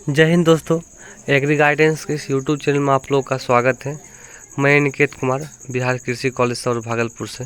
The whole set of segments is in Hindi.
जय हिंद दोस्तों। एग्री गाइडेंस के इस यूट्यूब चैनल में आप लोगों का स्वागत है। मैं निकेत कुमार बिहार कृषि कॉलेज सौर भागलपुर से।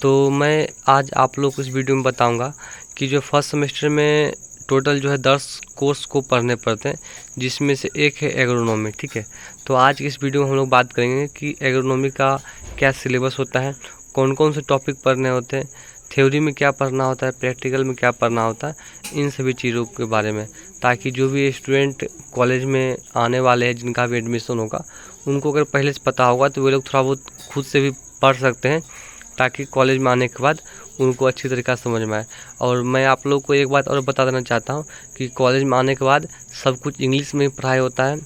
तो मैं आज आप लोग को इस वीडियो में बताऊंगा कि जो फर्स्ट सेमेस्टर में टोटल जो है 10 कोर्स को पढ़ने पड़ते हैं, जिसमें से एक है एग्रोनॉमी। ठीक है, तो आज की इस वीडियो में हम लोग बात करेंगे कि एग्रोनॉमी का क्या सिलेबस होता है, कौन कौन से टॉपिक पढ़ने होते हैं, थ्योरी में क्या पढ़ना होता है, प्रैक्टिकल में क्या पढ़ना होता है, इन सभी चीज़ों के बारे में, ताकि जो भी स्टूडेंट कॉलेज में आने वाले हैं, जिनका भी एडमिशन होगा, उनको अगर पहले से पता होगा तो वे लोग थोड़ा बहुत खुद से भी पढ़ सकते हैं, ताकि कॉलेज में आने के बाद उनको अच्छी तरीक़ा से समझ में आए। और मैं आप लोग को एक बात और बता देना चाहता हूँ कि कॉलेज में आने के बाद सब कुछ इंग्लिश में ही पढ़ाई होता है।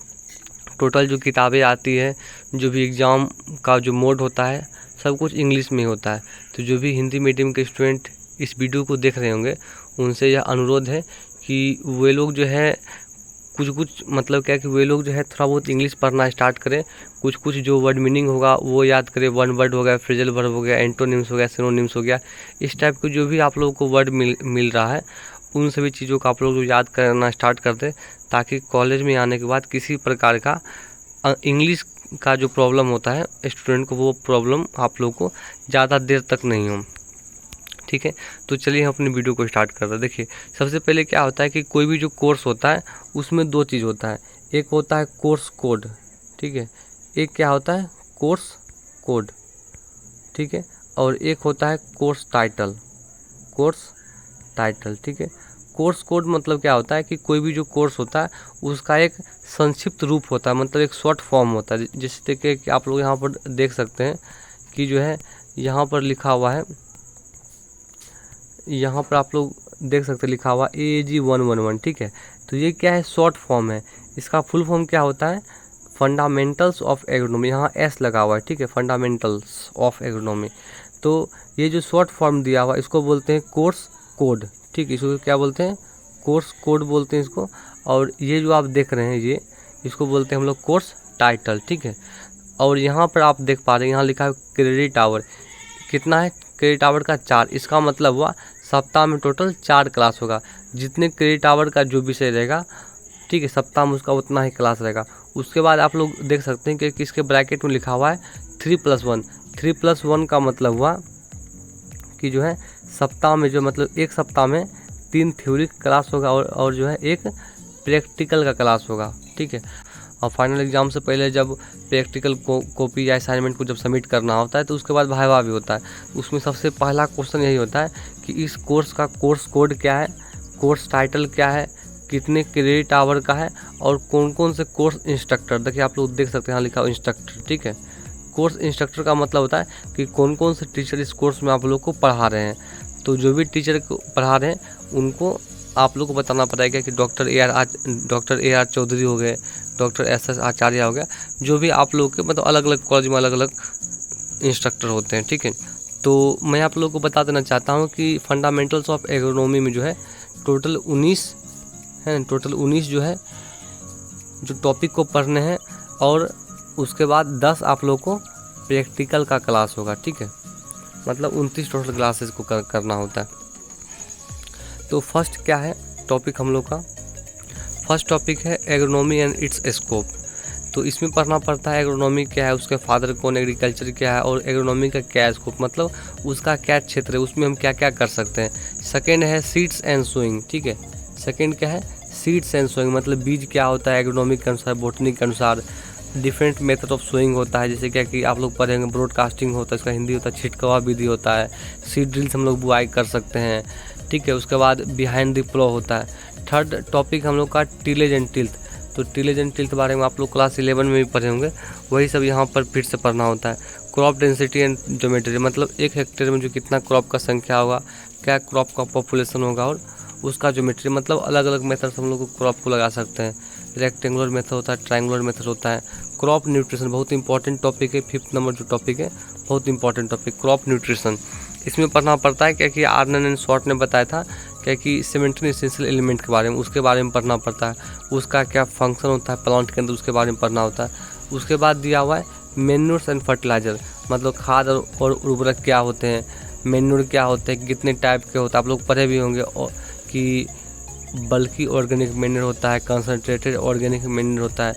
टोटल जो किताबें आती है, जो भी एग्ज़ाम का जो मोड होता है, सब कुछ इंग्लिश में होता है। तो जो भी हिंदी मीडियम के स्टूडेंट इस वीडियो को देख रहे होंगे, उनसे यह अनुरोध है कि वे लोग जो है कुछ मतलब क्या कि वे लोग जो है थोड़ा बहुत इंग्लिश पढ़ना स्टार्ट करें। कुछ जो वर्ड मीनिंग होगा वो याद करें। वन वर्ड हो गया, फ्रेजल वर्ब हो गया, एंटोनिम्स हो गया, सिनोनिम्स हो गया, इस टाइप के जो भी आप लोगों को वर्ड मिल रहा है, उन सभी चीज़ों का आप लोग याद करना स्टार्ट कर दें, ताकि कॉलेज में आने के बाद किसी प्रकार का इंग्लिश का जो प्रॉब्लम होता है स्टूडेंट को, वो प्रॉब्लम आप लोग को ज़्यादा देर तक नहीं हो। ठीक है, तो चलिए हम अपनी वीडियो को स्टार्ट करते हैं। देखिए, सबसे पहले क्या होता है कि कोई भी जो कोर्स होता है उसमें दो चीज़ होता है। एक होता है कोर्स कोड, ठीक है, एक क्या होता है कोर्स कोड, ठीक है, और एक होता है कोर्स टाइटल। कोर्स टाइटल, ठीक है। कोर्स कोड मतलब क्या होता है कि कोई भी जो कोर्स होता है उसका एक संक्षिप्त रूप होता है, मतलब एक शॉर्ट फॉर्म होता है। जैसे कि आप लोग यहाँ पर देख सकते हैं कि जो है यहाँ पर लिखा हुआ है, यहाँ पर आप लोग देख सकते हैं लिखा हुआ AAG 111, ठीक है। तो ये क्या है, शॉर्ट फॉर्म है। इसका फुल फॉर्म क्या होता है, फंडामेंटल्स ऑफ एग्रोनॉमी, यहाँ S लगा हुआ है, ठीक है, फंडामेंटल्स ऑफ एग्रोनॉमी। तो ये जो शॉर्ट फॉर्म दिया हुआ इसको बोलते हैं कोर्स कोड, ठीक है, इसको क्या बोलते हैं, कोर्स कोड बोलते हैं इसको। और ये जो आप देख रहे हैं ये, इसको बोलते हैं हम लोग कोर्स टाइटल, ठीक है। और यहाँ पर आप देख पा रहे हैं, यहाँ लिखा है क्रेडिट आवर। कितना है क्रेडिट आवर का, 4। इसका मतलब हुआ सप्ताह में टोटल 4 क्लास होगा। जितने क्रेडिट आवर का जो विषय रहेगा, ठीक है, सप्ताह में उसका उतना ही क्लास रहेगा। उसके बाद आप लोग देख सकते हैं कि किसके ब्रैकेट में लिखा हुआ है 3+1। 3+1 का मतलब हुआ कि जो है सप्ताह में, जो मतलब एक सप्ताह में 3 थ्योरी क्लास होगा और जो है एक प्रैक्टिकल का क्लास होगा, ठीक है। और फाइनल एग्जाम से पहले जब प्रैक्टिकल कॉपी या असाइनमेंट को जब सबमिट करना होता है, तो उसके बाद वाइवा भी होता है। उसमें सबसे पहला क्वेश्चन यही होता है कि इस कोर्स का कोर्स कोड क्या है, कोर्स टाइटल क्या है, कितने क्रेडिट आवर का है, और कौन कौन से कोर्स इंस्ट्रक्टर। देखिए आप लोग देख सकते हैं यहाँ लिखा हुआ इंस्ट्रक्टर, ठीक है। कोर्स इंस्ट्रक्टर का मतलब होता है कि कौन कौन से टीचर इस कोर्स में आप लोग को पढ़ा रहे हैं। तो जो भी टीचर को पढ़ा रहे हैं उनको आप लोग को बताना पड़ेगा कि डॉक्टर AR चौधरी हो गए, डॉक्टर SS आचार्य हो गया, जो भी आप लोग के मतलब अलग अलग कॉलेज में अलग अलग इंस्ट्रक्टर होते हैं, ठीक है। तो मैं आप लोग को बता देना चाहता हूँ कि फंडामेंटल्स ऑफ एग्रोनॉमी में जो है टोटल 19 है, टोटल 19 जो है जो टॉपिक को पढ़ने हैं, और उसके बाद 10 आप लोग को प्रैक्टिकल का क्लास होगा, ठीक है। मतलब 29 टोटल क्लासेस को करना होता है। तो फर्स्ट क्या है टॉपिक हम लोग का, फर्स्ट टॉपिक है एग्रोनॉमी एंड इट्स स्कोप। तो इसमें पढ़ना पड़ता है एग्रोनॉमी क्या है, उसके फादर कौन, एग्रीकल्चर क्या है, और एग्रोनॉमी का क्या स्कोप, मतलब उसका क्या क्षेत्र है, उसमें हम क्या क्या कर सकते हैं। सेकेंड है सीड्स एंड सोइंग, ठीक है। सेकेंड क्या है, सीड्स एंड सोइंग, मतलब बीज क्या होता है एग्रोनॉमी के अनुसार, बोटनी के अनुसार। डिफरेंट मेथड ऑफ सोइंग होता है, जैसे क्या कि आप लोग पढ़ेंगे ब्रॉडकास्टिंग होता है, इसका हिंदी होता है छिटकवा विधि होता है। सीड ड्रिल्स हम लोग बुआई कर सकते हैं, ठीक है। उसके बाद बिहाइंड द प्लो होता है। थर्ड टॉपिक हम लोग का टिलेज एंड टिल्थ। तो टिलेज एंड टिल्थ के बारे में आप लोग क्लास 11 में भी पढ़े होंगे, वही सब यहाँ पर फिर से पढ़ना होता है। क्रॉप डेंसिटी एंड ज्योमेट्री, मतलब एक हेक्टेयर में जो कितना क्रॉप का संख्या होगा, क्या क्रॉप का पॉपुलेशन होगा, और उसका ज्योमेट्री, मतलब अलग अलग मेथड से हम लोग को क्रॉप को लगा सकते हैं। रेक्टेंगुलर मेथड होता है, ट्रायंगुलर मेथड होता है। क्रॉप न्यूट्रिशन बहुत इंपॉर्टेंट टॉपिक है, 5th नंबर जो टॉपिक है, बहुत इंपॉर्टेंट टॉपिक क्रॉप न्यूट्रिशन। इसमें पढ़ना पड़ता है क्या कि आर्नन एंड शॉर्ट ने बताया था क्या कि 17 एसेंशियल एलिमेंट के बारे में, उसके बारे में पढ़ना पड़ता है। उसका क्या फंक्शन होता है प्लांट के अंदर, उसके बारे में पढ़ना होता है। उसके बाद दिया हुआ है मैन्योर्स एंड फर्टिलाइजर, मतलब खाद और उर्वरक क्या होते हैं, मैन्योर क्या होते हैं, कितने टाइप के होते हैं, आप लोग पढ़े भी होंगे। और कि बल्कि ऑर्गेनिक मैन्योर होता है, कंसनट्रेटेड ऑर्गेनिक मैन्योर होता है।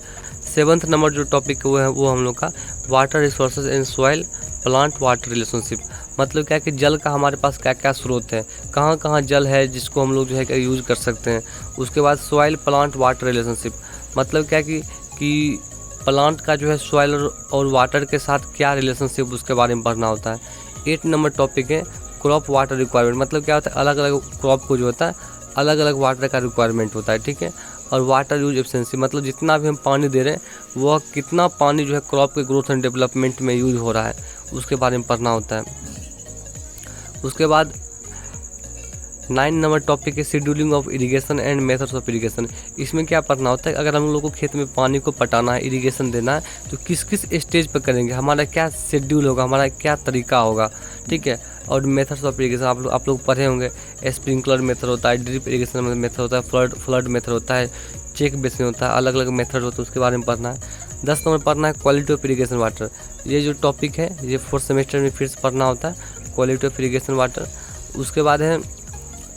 7th नंबर जो टॉपिक वो है वो हम लोग का water resources and soil plant water relationship. मतलब क्या कि जल का हमारे पास क्या क्या स्रोत है, कहाँ कहाँ जल है जिसको हम लोग जो है क्या यूज़ कर सकते हैं। उसके बाद सॉइल प्लांट वाटर रिलेशनशिप, मतलब क्या कि प्लांट का जो है सॉइल और वाटर के साथ क्या रिलेशनशिप, उसके बारे में पढ़ना होता है। 8 नंबर टॉपिक है क्रॉप वाटर रिक्वायरमेंट, मतलब क्या होता है अलग अलग क्रॉप को जो होता है अलग अलग वाटर का रिक्वायरमेंट होता है, ठीक है। और वाटर यूज एफिशिएंसी, मतलब जितना भी हम पानी दे रहे हैं वह कितना पानी जो है क्रॉप के ग्रोथ एंड डेवलपमेंट में यूज हो रहा है, उसके बारे में पढ़ना होता है। उसके बाद 9 नंबर टॉपिक है scheduling of irrigation and methods of irrigation. इसमें क्या पढ़ना होता है, अगर हम लोग को खेत में पानी को पटाना है, इरिगेशन देना है, तो किस किस स्टेज पर करेंगे, हमारा क्या शेड्यूल होगा, हमारा क्या तरीका होगा, ठीक है। और मेथड्स ऑफ इरिगेशन आप लोग पढ़े होंगे, स्प्रिंकलर मेथड होता है, ड्रिप इरिगेशन मेथड होता है, फ्लड मेथड होता है, चेक बेसिन होता है, अलग अलग मेथड होता है, उसके बारे में पढ़ना है। 10 नंबर पढ़ना है क्वालिटी ऑफ इरिगेशन वाटर। ये जो टॉपिक है ये 4th सेमेस्टर में फिर से पढ़ना होता है, क्वालिटी ऑफ इरिगेशन वाटर। उसके बाद है,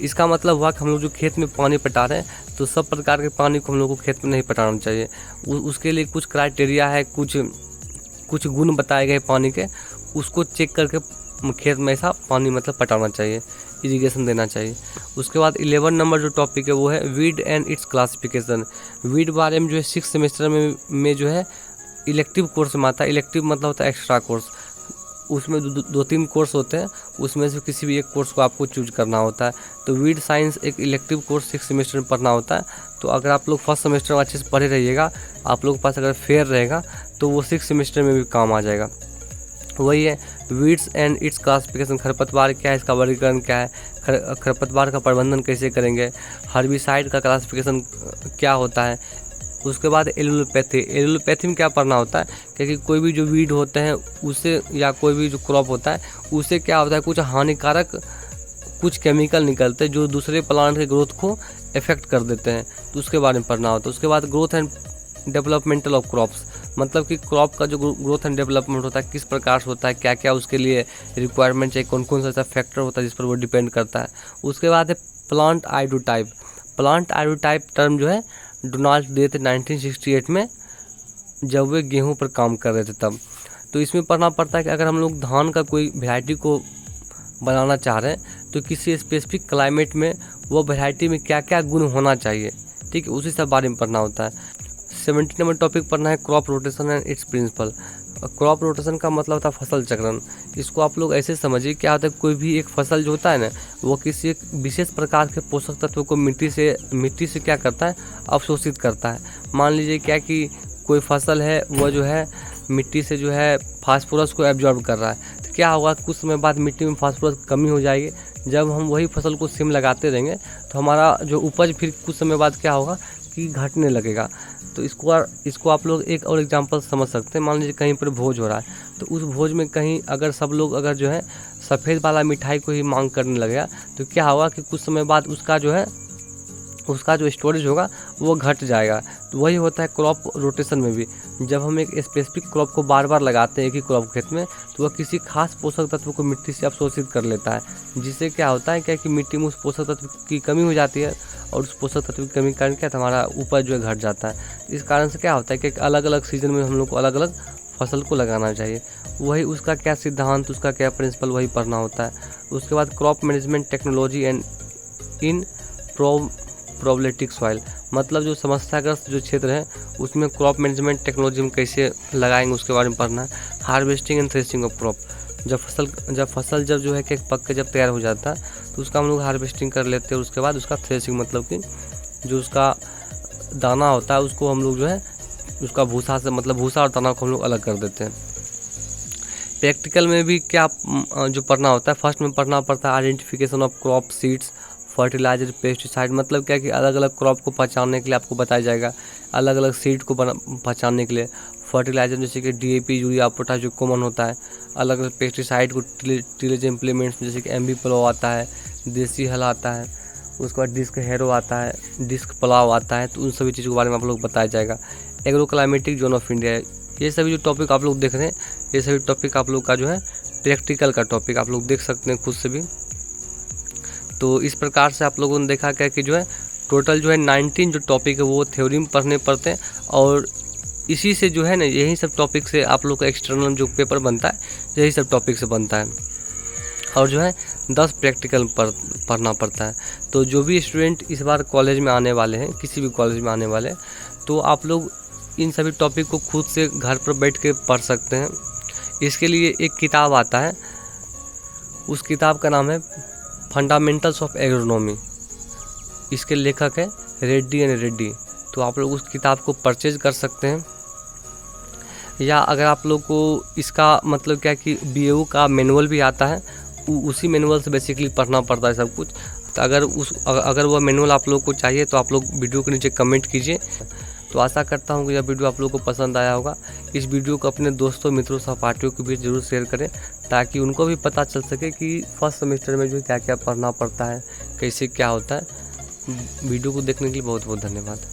इसका मतलब हुआ कि हम लोग जो खेत में पानी पटा रहे हैं तो सब प्रकार के पानी को हम लोग को खेत में नहीं पटाना चाहिए। उसके लिए कुछ क्राइटेरिया है, कुछ गुण बताए गए पानी के, उसको चेक करके खेत में ऐसा पानी मतलब पटाना चाहिए, इरिगेशन देना चाहिए। उसके बाद 11 नंबर जो टॉपिक है वो है weed and it's classification. Weed बारे में जो है 6th सेमेस्टर में जो है इलेक्टिव कोर्स में आता है। इलेक्टिव मतलब होता है एक्स्ट्रा कोर्स, उसमें 2-3 कोर्स होते हैं, उसमें से किसी भी एक कोर्स को आपको चूज करना होता है। तो वीड साइंस एक इलेक्टिव कोर्स 6th सेमेस्टर में पढ़ना होता है। तो अगर आप लोग 1st सेमेस्टर में अच्छे से पढ़े रहिएगा, आप लोग के पास अगर फेयर रहेगा तो वो 6th सेमेस्टर में भी काम आ जाएगा। वही है वीड्स एंड इट्स क्लासिफिकेशन, खरपतवार क्या है, इसका वर्गीकरण क्या है, खरपतवार का प्रबंधन कैसे करेंगे, हर्बिसाइड का क्लासिफिकेशन क्या होता है। उसके बाद एलोपैथी। एलोपैथी में क्या पढ़ना होता है, क्योंकि कोई भी जो वीड होते हैं उसे, या कोई भी जो क्रॉप होता है उसे क्या होता है, कुछ हानिकारक कुछ केमिकल निकलते हैं जो दूसरे प्लांट के ग्रोथ को इफेक्ट कर देते हैं, तो उसके बारे में पढ़ना होता है। उसके बाद growth and developmental of crops, मतलब कि क्रॉप का जो ग्रोथ एंड डेवलपमेंट होता है किस प्रकार से होता है, क्या क्या उसके लिए रिक्वायरमेंट चाहिए, कौन कौन सा ऐसा फैक्टर होता है जिस पर वो डिपेंड करता है। उसके बाद है प्लांट आइडोटाइप। प्लांट आइडोटाइप टर्म जो है डोनाल्ड दिए थे 1968 में, जब वे गेहूं पर काम कर रहे थे तब। तो इसमें पढ़ना पड़ता है कि अगर हम लोग धान का कोई वैरायटी को बनाना चाह रहे हैं तो किसी स्पेसिफिक क्लाइमेट में वो वैरायटी में क्या क्या गुण होना चाहिए, ठीक है, उसी सब बारे में पढ़ना होता है। 17 नंबर टॉपिक पढ़ना है crop rotation and its principle. Crop rotation का मतलब होता है फसल चक्रण। इसको आप लोग ऐसे समझिए, क्या होता है, कोई भी एक फसल जो होता है ना, वो किसी एक विशेष प्रकार के पोषक तत्व को मिट्टी से क्या करता है, अवशोषित करता है। मान लीजिए क्या कि कोई फसल है वो जो है मिट्टी से जो है फास्फोरस को एब्जॉर्ब कर रहा है, तो क्या होगा, कुछ समय बाद मिट्टी में फास्फोरस की कमी हो जाएगी। जब हम वही फसल को सिम लगाते रहेंगे तो हमारा जो उपज फिर कुछ समय बाद क्या होगा कि घटने लगेगा। तो इसको आप लोग एक और एग्जांपल समझ सकते हैं। मान लीजिए कहीं पर भोज हो रहा है, तो उस भोज में कहीं अगर सब लोग अगर जो है सफ़ेद वाला मिठाई को ही मांग करने लगेगा, तो क्या होगा कि कुछ समय बाद उसका जो स्टोरेज होगा वो घट जाएगा। तो वही होता है क्रॉप रोटेशन में भी। जब हम एक स्पेसिफिक क्रॉप को बार बार लगाते हैं एक ही क्रॉप खेत में, तो वह किसी खास पोषक तत्व को मिट्टी से अवशोषित कर लेता है, जिससे क्या होता है कि मिट्टी में उस पोषक तत्व की कमी हो जाती है, और उस पोषक तत्व की कमी के कारण क्या हमारा उपज जो है घट जाता है। इस कारण से क्या होता है कि अलग अलग सीजन में हम लोग को अलग अलग फसल को लगाना चाहिए। वही उसका क्या सिद्धांत, उसका क्या प्रिंसिपल, वही पढ़ना होता है। उसके बाद crop management technology and in problematic soil, मतलब जो समस्याग्रस्त जो क्षेत्र है उसमें क्रॉप मैनेजमेंट टेक्नोलॉजी में कैसे लगाएंगे उसके बारे में पढ़ना है। Harvesting and threshing of crop, जब फसल जो है कि पक के जब तैयार हो जाता है तो उसका हम लोग हार्वेस्टिंग कर लेते हैं। उसके बाद उसका थ्रेशिंग, मतलब कि जो उसका दाना होता है उसको हम लोग जो है उसका भूसा से, मतलब भूसा और दाना को हम लोग अलग कर देते हैं। प्रैक्टिकल में भी क्या जो पढ़ना होता है, फर्स्ट में पढ़ना पड़ता है identification of crop seeds, fertiliser, pesticide, मतलब क्या कि अलग अलग क्रॉप को पहचानने के लिए आपको बताया जाएगा, अलग अलग सीड को पहचानने के लिए। फर्टिलाइजर जैसे कि DAP, यूरिया, पोटाश जो कॉमन होता है। अलग अलग पेस्टिसाइड को टिलेज इम्प्लीमेंट्स जैसे कि MB प्लो आता है, देसी हल आता है, उसके बाद डिस्क हैरो आता है, डिस्क प्लाव आता है, तो उन सभी चीज़ों के बारे में आप लोग बताया जाएगा। Agro climatic zone of India, ये सभी जो टॉपिक आप लोग देख रहे हैं, ये सभी टॉपिक आप लोग का जो है प्रैक्टिकल का टॉपिक आप लोग देख सकते हैं खुद से भी। तो इस प्रकार से आप लोगों ने देखा क्या कि जो है टोटल जो है 19 जो टॉपिक है वो थ्योरी में पढ़ने पड़ते हैं, और इसी से जो है ना, यही सब टॉपिक से आप लोग का एक्सटर्नल जो पेपर बनता है यही सब टॉपिक से बनता है, और जो है 10 प्रैक्टिकल पढ़ना पड़ता है। तो जो भी स्टूडेंट इस बार कॉलेज में आने वाले हैं, किसी भी कॉलेज में आने वाले हैं, तो आप लोग इन सभी टॉपिक को खुद से घर पर बैठ के पढ़ सकते हैं। इसके लिए एक किताब आता है, उस किताब का नाम है फंडामेंटल्स ऑफ एग्रोनॉमी। इसके लेखक है रेड्डी एंड रेड्डी। तो आप लोग उस किताब को परचेज कर सकते हैं, या अगर आप लोग को इसका मतलब क्या कि BAO का मैनुअल भी आता है, उसी मैनुअल से बेसिकली पढ़ना पड़ता है सब कुछ। तो अगर वह मैनुअल आप लोग को चाहिए तो आप लोग वीडियो के नीचे कमेंट कीजिए। तो आशा करता हूँ कि यह वीडियो आप लोग को पसंद आया होगा। इस वीडियो को अपने दोस्तों, मित्रों, सहपाठियों के बीच जरूर शेयर करें, ताकि उनको भी पता चल सके कि फर्स्ट सेमेस्टर में जो क्या क्या पढ़ना पड़ता है, कैसे क्या होता है। वीडियो को देखने के लिए बहुत बहुत धन्यवाद।